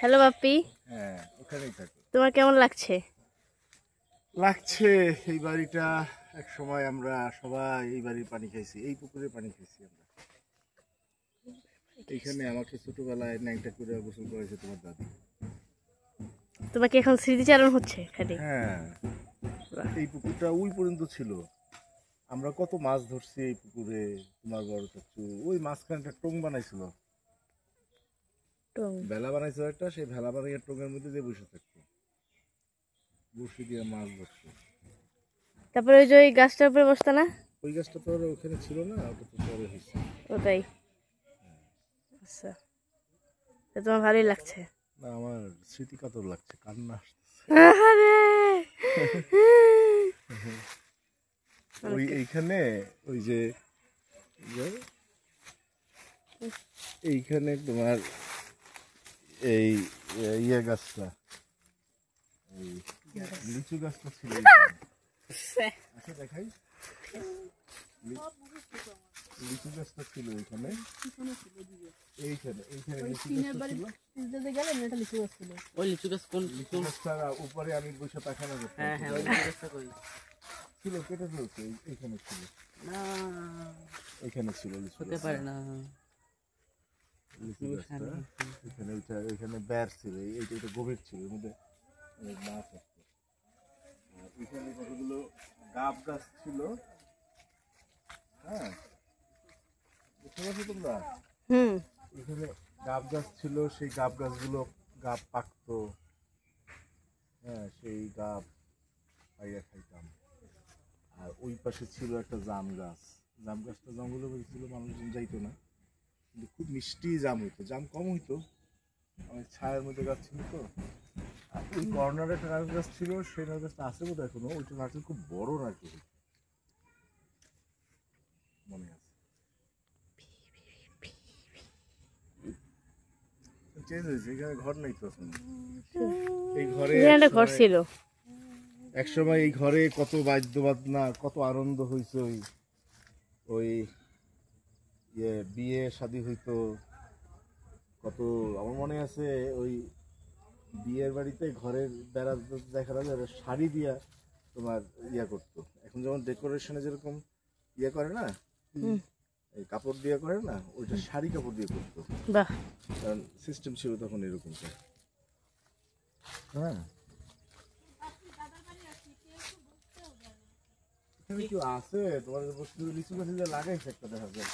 Hello Bappi. হ্যাঁ, ওখানেই থাকো। তোমার কেমন লাগছে? এই বাড়িটা এক সময় আমরা সবাই এই বাড়ির পানি খাইছি, এই পুকুরের পানি খাইছি আমরা। এইখানে আমাকে ছোটবেলায় ন্যাংটা করে গোসল করেছে তোমার দাদি। তোমাকে এখন স্মৃতিচারণ হচ্ছে খালি? হ্যাঁ, এই পুকুরটা ওই পর্যন্ত ছিল। আমরা কত মাছ ধরছি এই পুকুরে। তোমার বড় চাচু ওই মাঝখানে একটা টোং বানাইছিল, ভেলা বানাইছিল একটা, সেই ভেলা বানাইয়া টোঙের মধ্যে দিয়ে বসে থাকতো, বসে দিয়ে মাছ ধরতো। তারপরে ওই যে ওই গাছটার উপরে বসতো না? ওই গাছটা তো আর ওখানে ছিল না, ওটা তো পরে হয়েছে। ওটাই। আচ্ছা, তোমার ভালোই লাগছে? না, আমার স্মৃতি কাতর লাগছে, কান্না আসতেছে। ওই এইখানে ওই যে এইখানে তোমার এই ইয়ে গাছটা, এই লিচু গাছটা ছিল। আচ্ছা দেখাই, লিচু গাছটা ছিল এইখানে, এইখানে এইখানে লিচু গাছটা ছিল। ওই লিচু গাছ কোন লিচু গাছটার উপরে আমি বসে পায়খানা করতাম। হ্যাঁ হ্যাঁ, ওই লিচু গাছটা কই ছিল, কেটে ফেলছে। এইখানে ছিল না, এইখানে ছিল লিচু হতে গাছ। পারে না। লিচু গাছটা এখানে, ওইটা এখানে বের ছিল, এইটা গভীর ছিল, এর মধ্যে অনেক মাছ আসতো। আর এখানে কতগুলো গাব গাছ ছিল। হ্যাঁ, বুঝতে পারছো তোমরা? এখানে গাব গাছ ছিল, সেই গাব গাছগুলো গাব পাকতো। হ্যাঁ, সেই গাব পাইয়া খাইতাম। আর ওই পাশে ছিল একটা জাম গাছ। জাম গাছটা জঙ্গলে ছিল, মানুষজন যাইতো না, কিন্তু খুব মিষ্টি জাম হইতো, জাম কম হইতো, অনেক ছায়ার মধ্যে গাছ ছিল তো। আর ওই কর্নারে একটা নারকেল গাছ ছিল, সেই নারকেল গাছটা আছে বোধ এখনো। ওইটা নারকেল খুব বড় নারকেল, মনে আছে। চেঞ্জ হয়েছে, এখানে ঘর নেই তো এখন। এই ঘরে ঘর ছিল এক সময়, এই ঘরে কত বাদ্যবাজনা, কত আনন্দ হয়েছে। ওই ইয়ে বিয়ে শাদী হইতো কত, আমার মনে আছে। ওই বিয়ের বাড়িতে ঘরের বেড়া দেখা যায় শাড়ি দিয়া তোমার ইয়া করতো। এখন যেমন ডেকোরেশনে যেরকম ইয়ে করে না, এই কাপড় দিয়ে করে না, ওইটা শাড়ি কাপড় দিয়ে করতো। বাহ, কারণ সিস্টেম ছিল তখন এরকমটা। হ্যাঁ, এখানে কেউ আছে তোমার লিচু গাছে যে লাগাইছে একটা, দেখা যায়